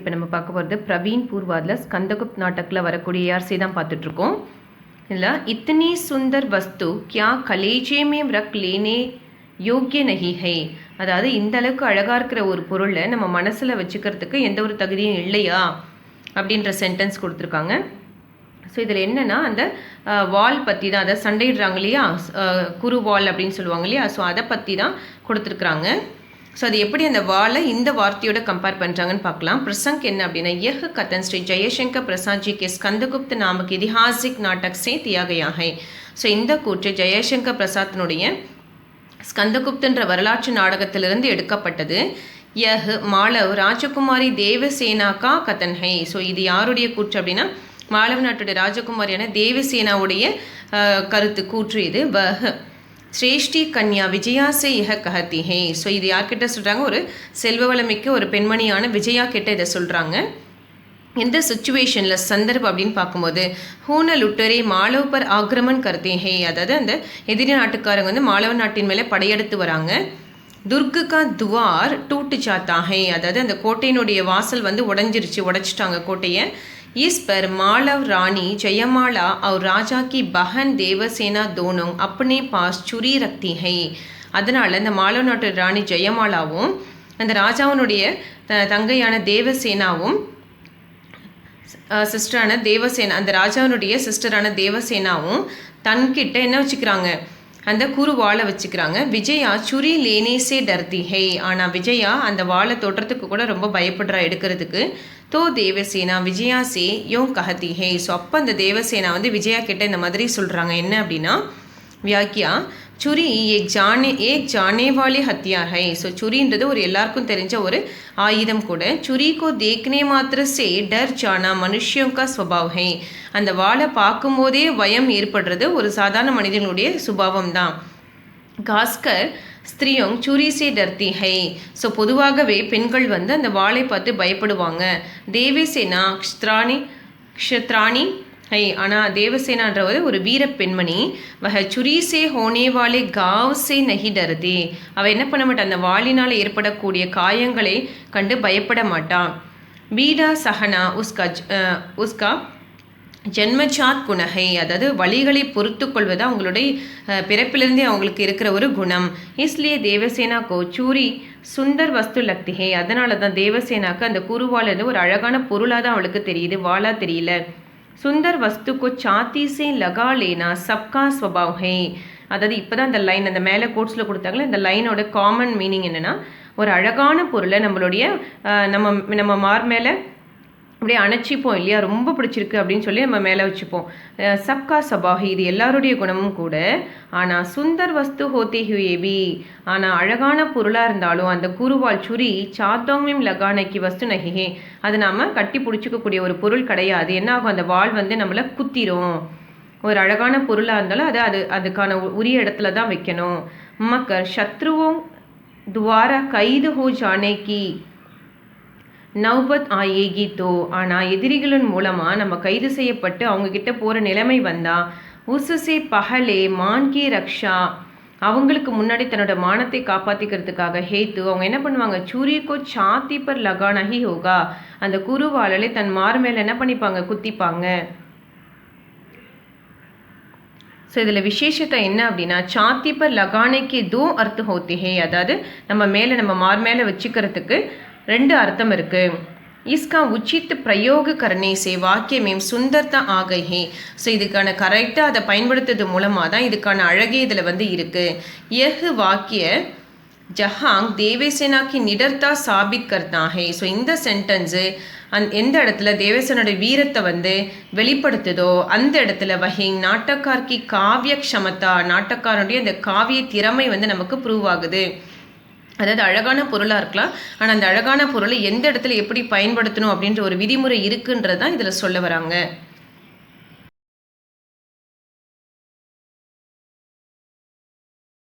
இப்போ நம்ம பார்க்க போகிறது பிரவீன் பூர்வாதில் ஸ்கந்தகுப்த் நாட்டக்கில் வரக்கூடிய ஏஆர்சி தான் பார்த்துட்ருக்கோம். இதில் இத்தனி சுந்தர் வஸ்து கியா கலேஜே में रख लेने யோக்கிய நஹி ஹை, அதாவது இந்த அளவுக்கு அழகாக இருக்கிற ஒரு பொருளை நம்ம மனசில் வச்சுக்கிறதுக்கு எந்த ஒரு தகுதியும் இல்லையா அப்படின்ற சென்டென்ஸ் கொடுத்துருக்காங்க. ஸோ இதில் என்னென்னா அந்த வால் பற்றி தான், அதை சண்டையிடுறாங்க இல்லையா, குரு வால் அப்படின்னு சொல்லுவாங்க இல்லையா, ஸோ அதை பற்றி தான் கொடுத்துருக்குறாங்க. ஸோ அது எப்படி அந்த வாலை இந்த வார்த்தையோட கம்பேர் பண்ணுறாங்கன்னு பார்க்கலாம். பிரசங்க் என்ன அப்படின்னா, यह कथन श्री जयशंकर प्रसाद जी के स्कंदगुप्त नामक ऐतिहासिक नाटक से दिया गया है. ஸோ இந்த கூற்று ஜெயசங்கர் பிரசாத்தினுடைய ஸ்கந்தகுப்தன்ற வரலாற்று நாடகத்திலிருந்து எடுக்கப்பட்டது. யஹ் மாளவ் ராஜகுமாரி தேவசேனா கா கதன் ஹை. ஸோ இது யாருடைய கூற்று அப்படின்னா, மாளவ நாட்டுடைய ராஜகுமாரியான தேவசேனாவுடைய கருத்து கூற்று இது. வஹ் ஸ்ரேஷ்டி கன்யா விஜயா சே இஹ கஹதி ஹே. ஸோ இது யார்கிட்ட சொல்கிறாங்க, ஒரு செல்வ வளமிக்க ஒரு பெண்மணியான விஜயா கிட்ட இதை சொல்கிறாங்க. எந்த சுச்சுவேஷனில் சந்தர்ப்பம் அப்படின்னு பார்க்கும்போது, ஹூன லுட்டரே மாளவ் பர் ஆக்ரமன் கருத்தே ஹே, அதாவது அந்த எதிரி நாட்டுக்காரங்க வந்து மாளவ நாட்டின் மேலே படையெடுத்து வராங்க. துர்கு கா துவார் டூட்டு சாத்தா ஹே, அதாவது அந்த கோட்டையினுடைய வாசல் வந்து உடைச்சிட்டாங்க கோட்டையை. इस पर मालव रानी जयमाला और राजा की बहन देवसेना दोनों अपने पास छुरी रखती है. அதனால் இந்த மாலவ நாட்டு ராணி ஜெயமாலாவும் அந்த ராஜாவினுடைய தங்கையான தேவசேனாவும் சிஸ்டரான தேவசேனா, அந்த ராஜாவினுடைய சிஸ்டரான தேவசேனாவும் தன்கிட்ட என்ன வச்சுக்கிறாங்க, அந்த குரு வாழை வச்சுக்கிறாங்க. விஜயா சுரி லேனேசே டர்தி ஹை, ஆனால் விஜயா அந்த வாழை தொடுறதுக்கு கூட ரொம்ப பயப்படுறா எடுக்கிறதுக்கு. தோ தேவசேனா விஜயா சே யோ கஹதி ஹை. ஸோ அப்போ அந்த தேவசேனா வந்து விஜயா கிட்ட இந்த மாதிரி சொல்கிறாங்க. என்ன அப்படின்னா, வியாக்கியா சுரி ஏக் ஜானே வாலே ஹத்தியார் ஹை. ஸோ சுரின்றது ஒரு எல்லாருக்கும் தெரிஞ்ச ஒரு ஆயுதம் கூட. சுரி கோ தேக்னே மாத்திர சே டர் ஜானா மனுஷியோं का स्वभाव है. அந்த வாளை பார்க்கும்போதே பயம் ஏற்படுறது ஒரு சாதாரண மனிதனுடைய சுபாவம் தான். காஸ்கர் ஸ்திரியோங் சுரி சே டர்த்தி ஹை. ஸோ பொதுவாகவே பெண்கள் வந்து அந்த வாளை பார்த்து பயப்படுவாங்க. தேவசேனா க்ஷத்ராணி ஹை, ஆனால் தேவசேனான்றவர் ஒரு வீர பெண்மணி. வஹ சுரி சே ஹோனேவாலே காவ் சே நஹி டர்தே. அவள் என்ன பண்ண மாட்டான், அந்த வாளினால் ஏற்படக்கூடிய காயங்களை கண்டு பயப்பட மாட்டான். பீடா சஹனா உஸ்கா ஜென்மசாத் குணஹை, அதாவது வழிகளை பொறுத்து கொள்வது அவங்களுடைய பிறப்பிலிருந்தே அவங்களுக்கு இருக்கிற ஒரு குணம். இஸ்லியே தேவசேனா கோ சூரி சுந்தர் வஸ்து லக்திஹை. அதனால தான் தேவசேனாக்கு அந்த குருவால் ஒரு அழகான பொருளாக தான் அவளுக்கு தெரியுது, வாளா தெரியல. சுந்தர் வஸ்து கோ சாத்தி சே லகா லேனா சப்கா ஸ்வபாவ் ஹை. அதாவது இப்போ தான் அந்த லைன் அந்த மேலே கோட்ஸில் கொடுத்தாங்களே, இந்த லைனோட காமன் மீனிங் என்னென்னா, ஒரு அழகான பொருளை நம்மளுடைய நம்ம மார் மேலே அப்படியே அணைச்சிப்போம் இல்லையா, ரொம்ப பிடிச்சிருக்கு அப்படின்னு சொல்லி நம்ம மேலே வச்சுப்போம். சப்கா சபாஹி, இது எல்லாருடைய குணமும் கூட. ஆனால் சுந்தர் வஸ்து ஹோத்தே ஹுயேபி, ஆனால் அழகான பொருளாக இருந்தாலும் அந்த குருவால் சுரி சாத்தோங்மிம் லகானைக்கு வஸ்து நகிஹே, அது நாம் கட்டி பிடிச்சிக்கக்கூடிய ஒரு பொருள் கிடையாது. என்ன ஆகும், அந்த வாள் வந்து நம்மளை குத்திரும். ஒரு அழகான பொருளாக இருந்தாலும் அதுக்கான உரிய இடத்துல தான் வைக்கணும். மக்கர் சத்ருவோம் துவாரா கைது ஹோ ஜானேக்கி நவ்பத் ஆயேகி தோ. ஆனால் எதிரிகளின் மூலமாக நம்ம கைது செய்யப்பட்டு அவங்கக்கிட்ட போகிற நிலைமை வந்தால் உசுசே பகலே மான்கி ரக்ஷா, அவங்களுக்கு முன்னாடி தன்னோட மானத்தை காப்பாற்றிக்கிறதுக்காக ஹேத்து அவங்க என்ன பண்ணுவாங்க, சூரியக்கோ சாத்தி பர் லகானஹி ஹோகா, அந்த குருவாலே தன் மார் மேலே என்ன பண்ணிப்பாங்க, குத்திப்பாங்க. ஸோ இதில் விசேஷத்தை என்ன அப்படின்னா, சாத்தி பர் லகானைக்கு தோ அர்த்தம் ஹோத்தி ஹே, அதாவது நம்ம மார் மேலே வச்சுக்கிறதுக்கு ரெண்டு அர்த்தம் இருக்கு. इसका उचित प्रयोग करने से वाक्य में सुंदरता आ गई है. ஸோ இதுக்கான கரெக்டாக அதை பயன்படுத்துறது மூலமாக தான் இதுக்கான அழகே இதில் வந்து இருக்குது. यह वाक्य जहाँ देवसेना की निडरता साबित करता है. ஸோ இந்த சென்டென்ஸு எந்த இடத்துல தேவசேனோட வீரத்தை வந்து வெளிப்படுத்துதோ அந்த இடத்துல வகை நாட்டக்கார்கி காவிய க்ஷமதா, நாட்டக்காரனுடைய அந்த காவிய திறமை வந்து நமக்கு ப்ரூவ் ஆகுது. அதாவது அழகான பொருளாக இருக்கலாம், ஆனால் அந்த அழகான பொருளை எந்த இடத்துல எப்படி பயன்படுத்தணும் அப்படின்ற ஒரு விதிமுறை இருக்குன்றது தான் இதில் சொல்ல வராங்க.